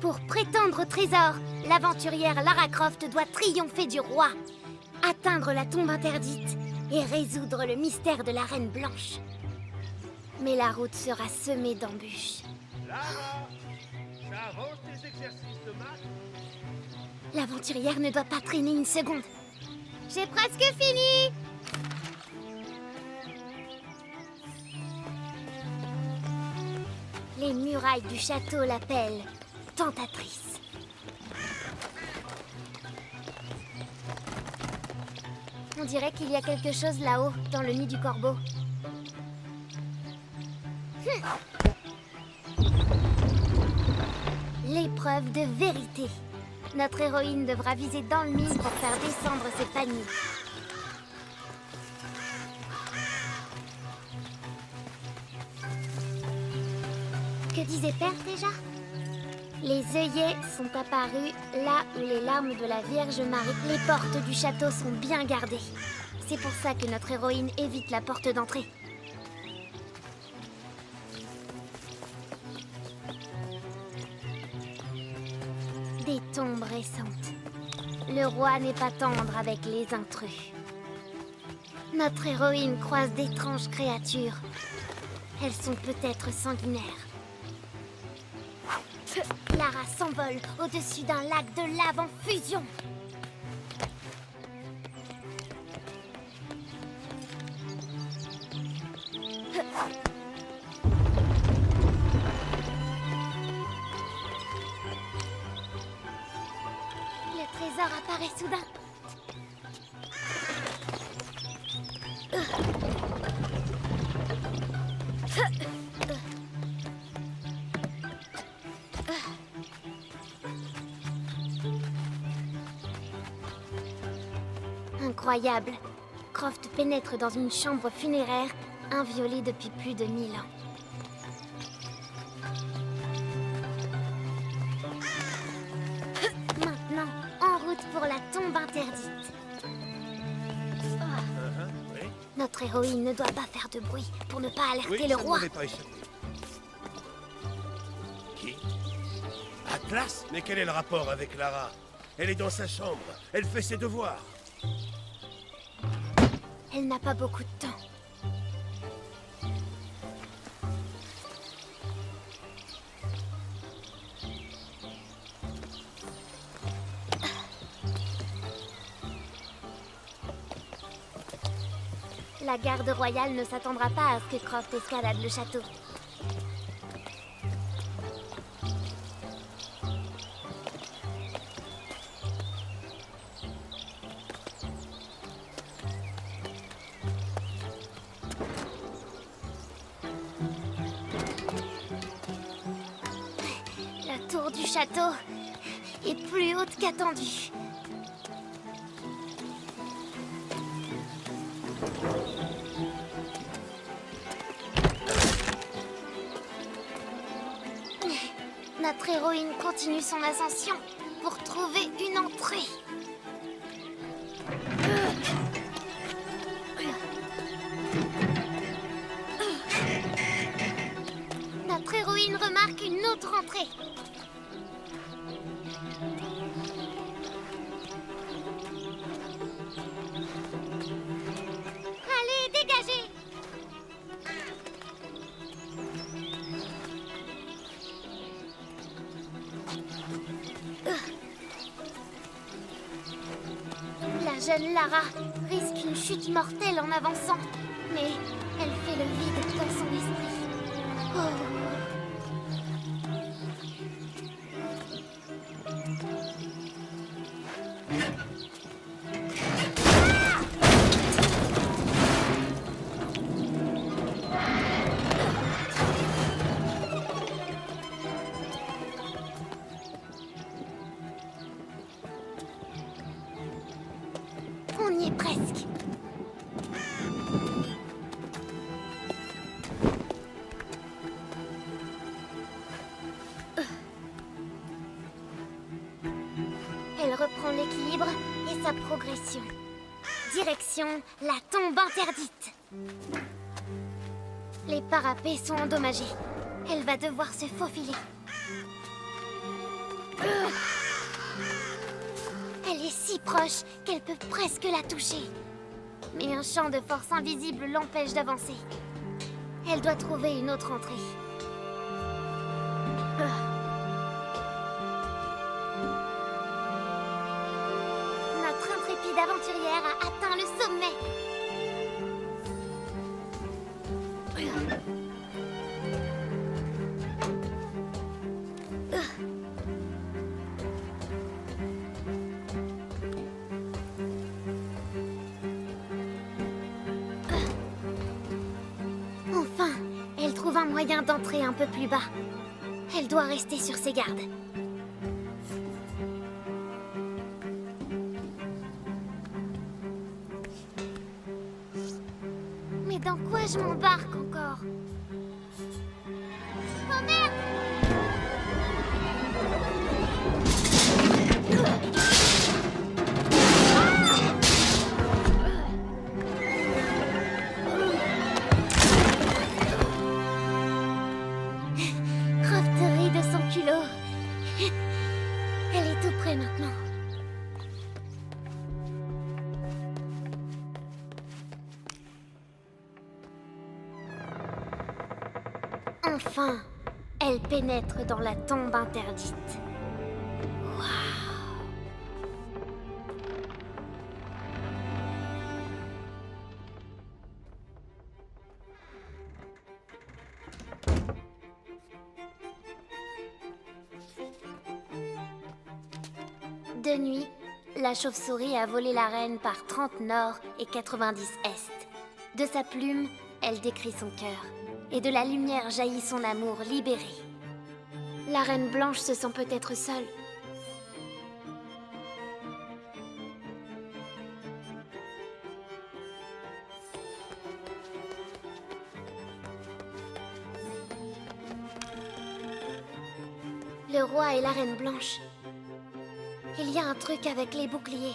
Pour prétendre au trésor, l'aventurière Lara Croft doit triompher du roi, atteindre la tombe interdite et résoudre le mystère de la Reine Blanche. Mais la route sera semée d'embûches. Lara, ça avance tes exercices de maths? L'aventurière ne doit pas traîner une seconde. J'ai presque fini! Les murailles du château l'appellent tentatrice. On dirait qu'il y a quelque chose là-haut, dans le nid du corbeau. L'épreuve de vérité. Notre héroïne devra viser dans le mine pour faire descendre ses paniers. Que disait Père déjà? Les œillets sont apparus là où les larmes de la Vierge Marie. Les portes du château sont bien gardées. C'est pour ça que notre héroïne évite la porte d'entrée. Des tombes récentes. Le roi n'est pas tendre avec les intrus. Notre héroïne croise d'étranges créatures. Elles sont peut-être sanguinaires. Lara s'envole au-dessus d'un lac de lave en fusion. Le trésor apparaît soudain. Incroyable. Croft pénètre dans une chambre funéraire inviolée depuis plus de 1000 ans. Maintenant, en route pour la tombe interdite. Oui. Notre héroïne ne doit pas faire de bruit pour ne pas alerter Oui, le roi. pas échappé. Qui? Atlas? Mais quel est le rapport avec Lara? Elle est dans sa chambre. Elle fait ses devoirs. Elle n'a pas beaucoup de temps. La garde royale ne s'attendra pas à ce que Croft escalade le château. La tour du château est plus haute qu'attendue. Notre héroïne continue son ascension pour trouver une entrée. Notre héroïne remarque une autre entrée. Allez, dégagez! La jeune Lara risque une chute mortelle en avançant, mais elle fait le vide dans son esprit. Oh. On y est presque. Elle reprend l'équilibre et sa progression. Direction la tombe interdite. Les parapets sont endommagés. Elle va devoir se faufiler. Elle est si proche qu'elle peut presque la toucher. Mais un champ de force invisible l'empêche d'avancer. Elle doit trouver une autre entrée. Notre intrépide aventurière a atteint le sommet. Enfin, elle trouve un moyen d'entrer un peu plus bas. Elle doit rester sur ses gardes. Mais dans quoi je m'embarque encore? Oh merde! Crafterie de son culot. Elle est tout près maintenant. Enfin, elle pénètre dans la tombe interdite. De nuit, la chauve-souris a volé la reine par 30 nord et 90 est. De sa plume, elle décrit son cœur. Et de la lumière jaillit son amour libéré. La reine blanche se sent peut-être seule. Le roi et la reine blanche. Il y a un truc avec les boucliers.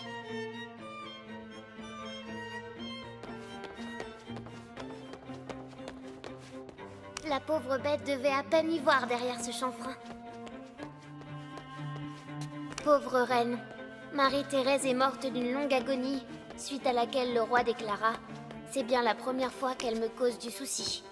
La pauvre bête devait à peine y voir derrière ce chanfrein. Pauvre reine, Marie-Thérèse est morte d'une longue agonie, suite à laquelle le roi déclara « C'est bien la première fois qu'elle me cause du souci ».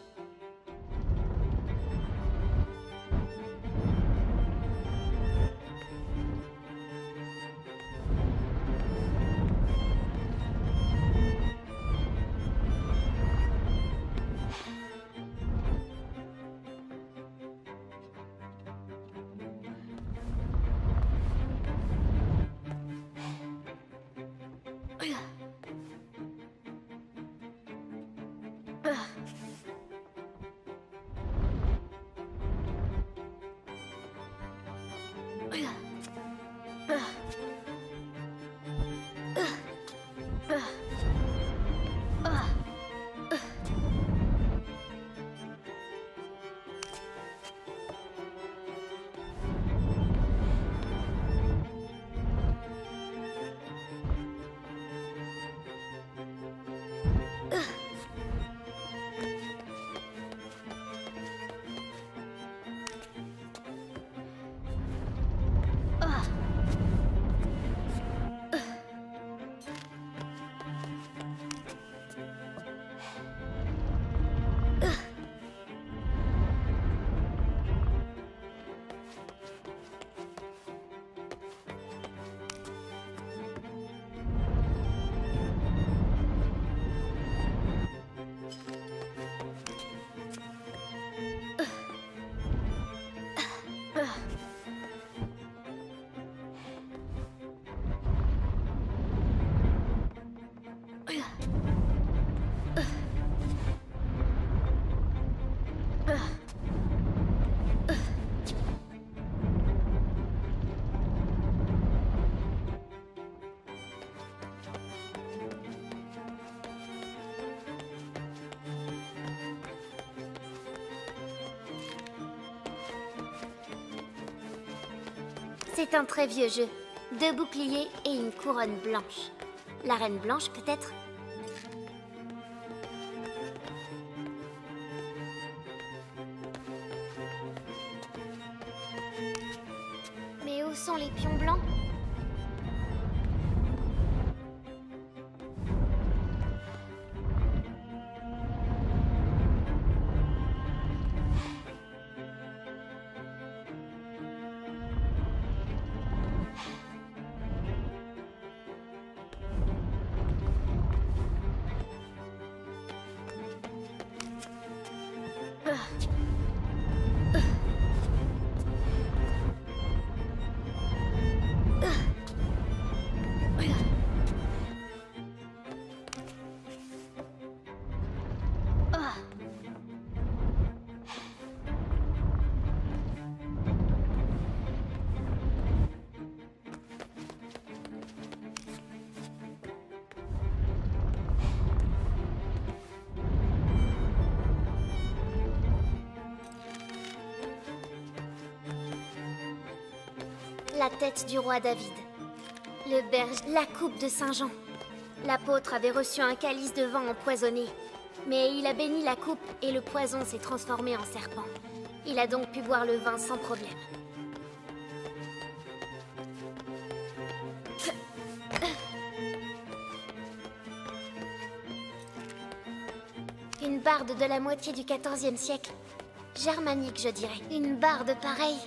C'est un très vieux jeu. 2 boucliers et une couronne blanche. La reine blanche, peut-être? Mais où sont les pions blancs? La tête du roi David. Le berge, la coupe de Saint-Jean. L'apôtre avait reçu un calice de vin empoisonné. Mais il a béni la coupe et le poison s'est transformé en serpent. Il a donc pu boire le vin sans problème. Une barde de la moitié du XIVe siècle. Germanique, je dirais. Une barde pareille.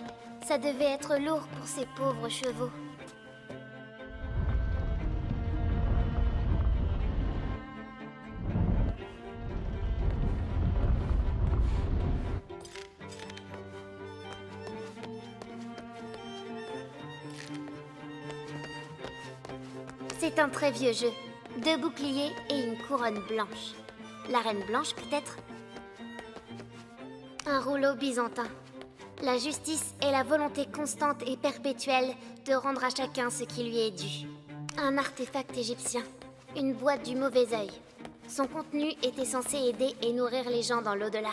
Ça devait être lourd pour ces pauvres chevaux. C'est un très vieux jeu. 2 boucliers et une couronne blanche. La reine blanche, peut-être? Un rouleau byzantin. La justice est la volonté constante et perpétuelle de rendre à chacun ce qui lui est dû. Un artefact égyptien. Une boîte du mauvais œil. Son contenu était censé aider et nourrir les gens dans l'au-delà.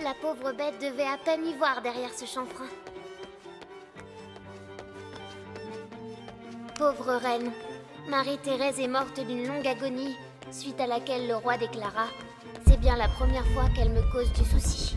La pauvre bête devait à peine y voir derrière ce chanfrein. Pauvre reine, Marie-Thérèse est morte d'une longue agonie, suite à laquelle le roi déclara « C'est bien la première fois qu'elle me cause du souci ».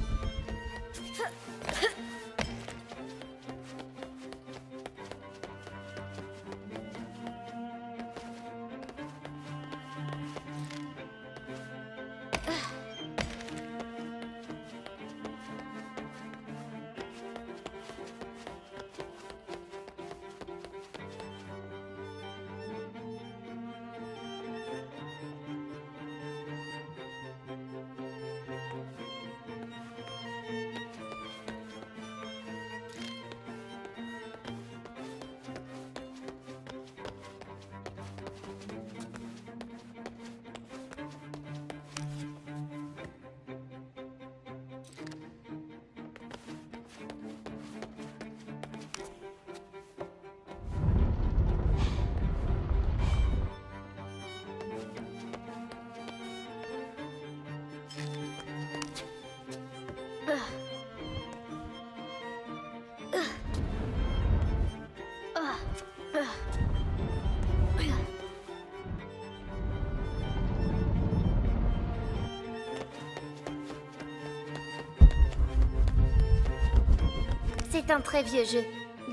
C'est un très vieux jeu.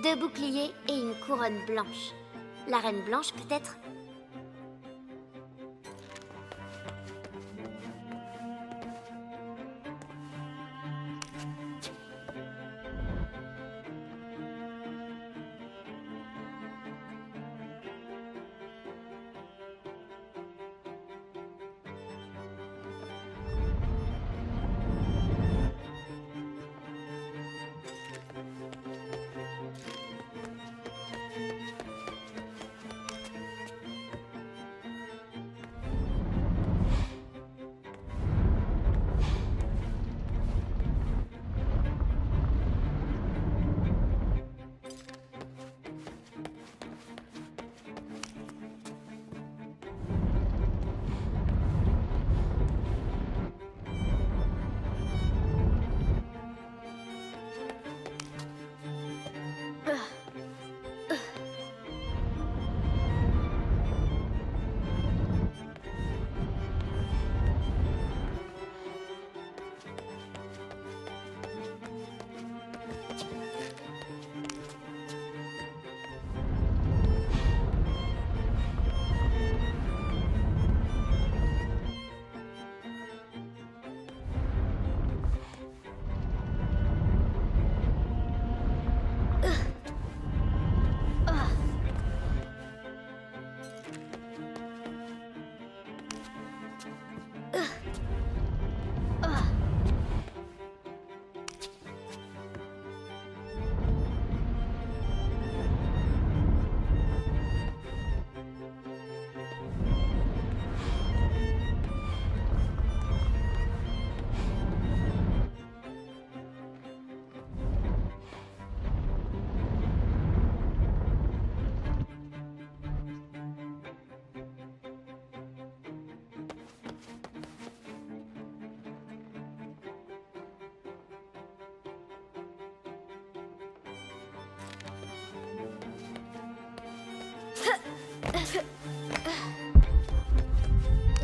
2 boucliers et une couronne blanche. La reine blanche, peut-être?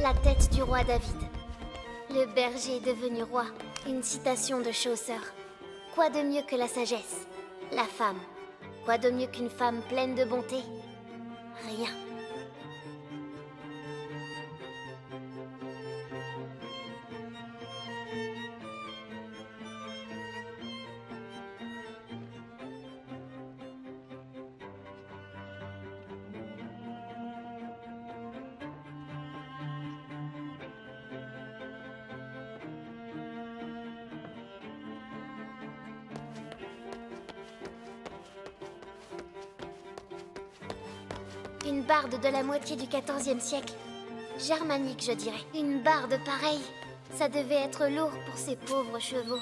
La tête du roi David. Le berger est devenu roi. Une citation de Chaucer. Quoi de mieux que la sagesse? La femme. Quoi de mieux qu'une femme pleine de bonté? Rien. Une barde de la moitié du XIVe siècle. Germanique, je dirais. Une barde pareille. Ça devait être lourd pour ces pauvres chevaux.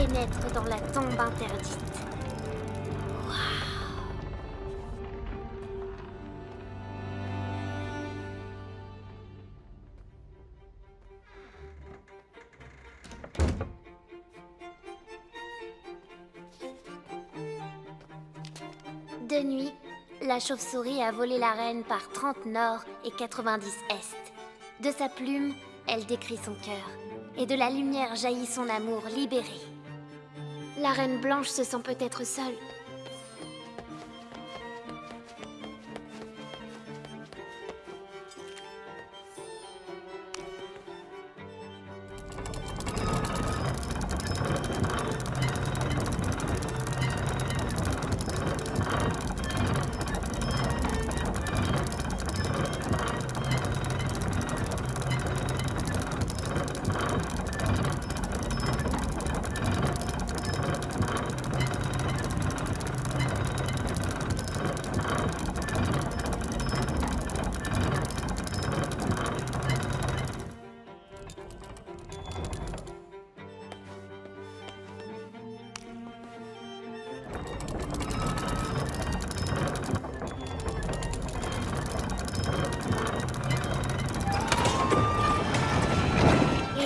pénètre dans la tombe interdite. De nuit, la chauve-souris a volé la reine par 30 nord et 90 est. De sa plume, elle décrit son cœur, et de la lumière jaillit son amour libéré. La reine blanche se sent peut-être seule.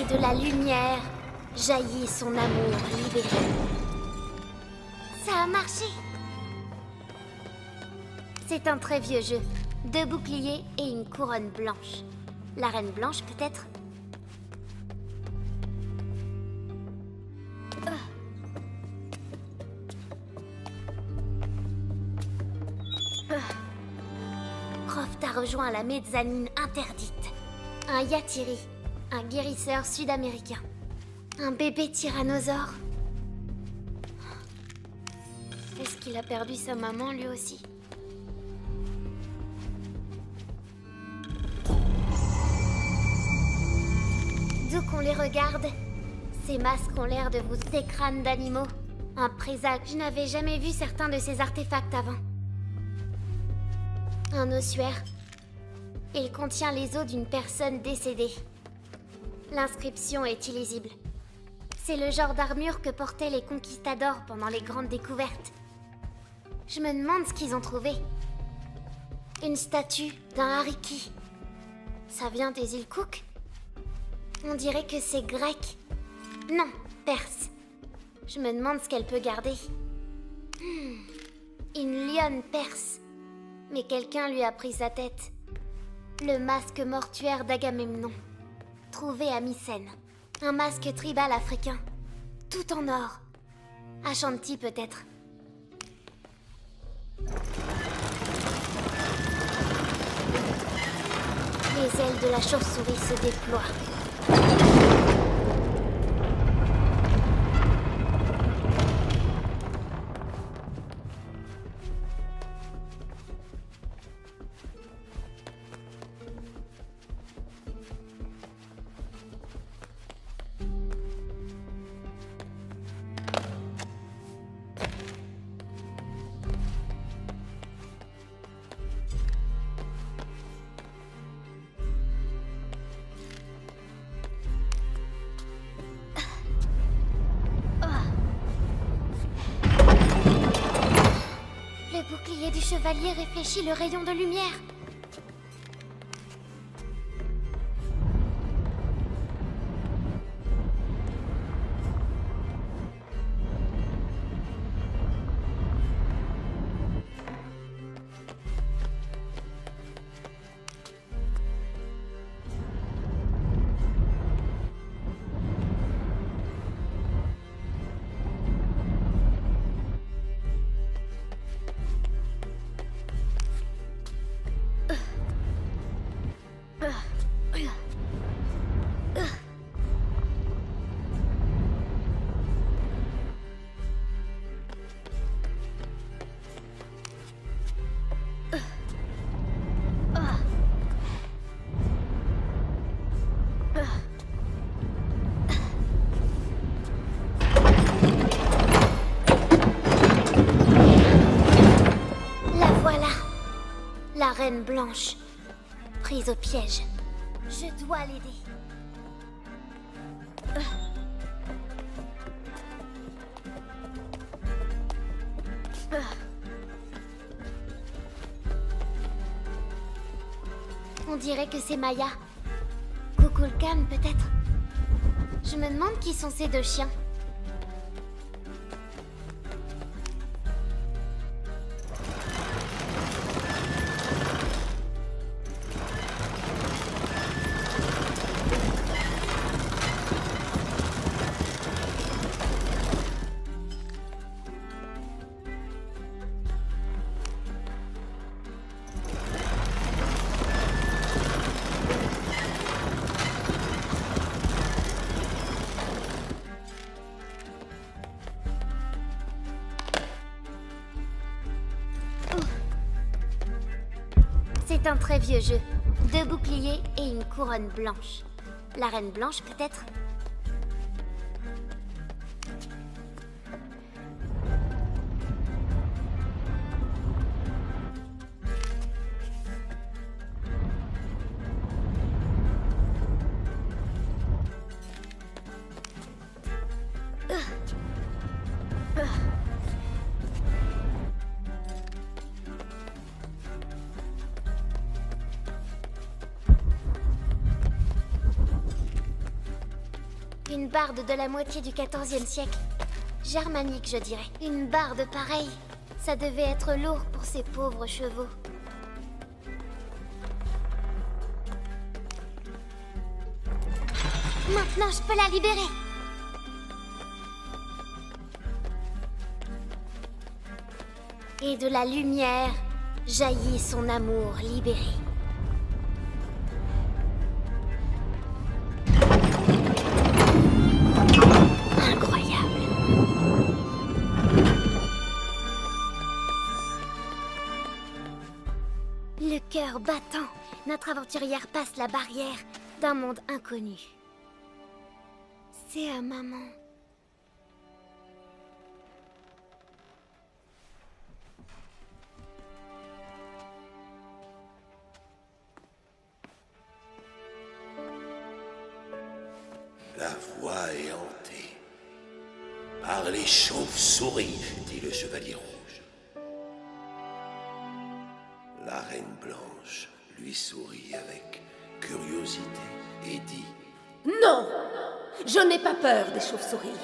De la lumière jaillit son amour libéré. Ça a marché! C'est un très vieux jeu. 2 boucliers et une couronne blanche. La reine blanche, peut-être? Croft a rejoint la mezzanine interdite. Un Yatiri. Un guérisseur sud-américain. Un bébé tyrannosaure. Est-ce qu'il a perdu sa maman lui aussi? D'où qu'on les regarde, ces masques ont l'air de vous des crânes d'animaux. Un présage. Je n'avais jamais vu certains de ces artefacts avant. Un ossuaire. Il contient les os d'une personne décédée. L'inscription est illisible. C'est le genre d'armure que portaient les conquistadors pendant les grandes découvertes. Je me demande ce qu'ils ont trouvé. Une statue d'un hariki. Ça vient des îles Cook? On dirait que c'est grec. Non, perse. Je me demande ce qu'elle peut garder. Une lionne perse. Mais quelqu'un lui a pris sa tête. Le masque mortuaire d'Agamemnon. Trouvé à Mycène. Un masque tribal africain. Tout en or. Ashanti peut-être. Les ailes de la chauve-souris se déploient. Le bouclier du chevalier réfléchit le rayon de lumière. La reine blanche, prise au piège. Je dois l'aider. On dirait que c'est Maya. Kukulkan, peut-être. Je me demande qui sont ces deux chiens. C'est un très vieux jeu. 2 boucliers et une couronne blanche. La reine blanche, peut-être? Une barde de la moitié du XIVe siècle. Germanique, je dirais. Une barde pareille. Ça devait être lourd pour ces pauvres chevaux. Maintenant, je peux la libérer. Et de la lumière jaillit son amour libéré. Incroyable. Le cœur battant, notre aventurière passe la barrière d'un monde inconnu. C'est à maman. La voie est hantée par les chauves-souris, dit le chevalier rouge. La reine blanche lui sourit avec curiosité et dit: Non! Je n'ai pas peur des chauves-souris.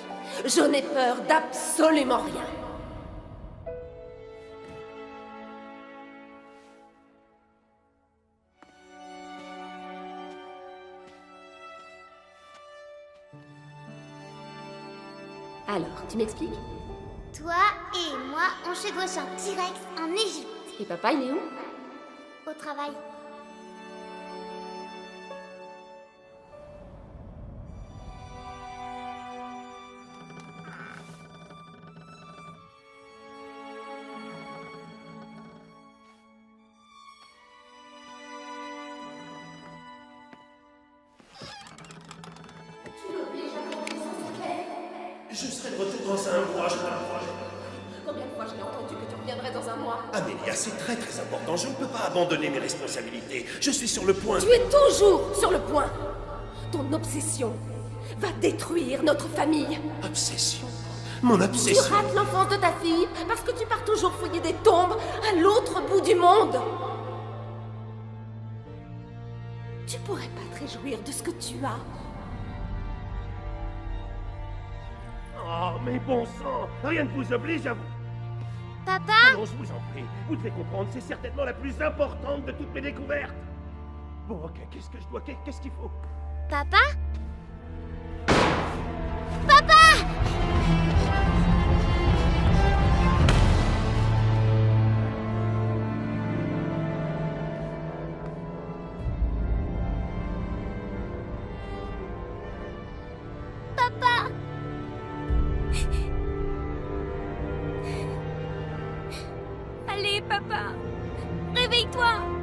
Je n'ai peur d'absolument rien. Alors, tu m'expliques? Toi et moi, on chevauche un T-Rex en Égypte. Et papa, il est où? Au travail. Je serai de retour dans un mois, je te le promets. Combien de fois je l'ai entendu que tu reviendrais dans un mois? Amélia, c'est très très important. Je ne peux pas abandonner mes responsabilités. Je suis sur le point. Tu es toujours sur le point. Ton obsession va détruire notre famille. Obsession? Mon Tu obsession? rates l'enfance de ta fille parce que tu pars toujours fouiller des tombes à l'autre bout du monde. Tu pourrais pas te réjouir de ce que tu as. Oh, mais bon sang! Rien ne vous oblige à vous. Papa? Non, je vous en prie. Vous devez comprendre, c'est certainement la plus importante de toutes mes découvertes. Bon, ok, qu'est-ce que je dois... Qu'est-ce qu'il faut? Papa? Papa! Papa! Allez, papa! Réveille-toi!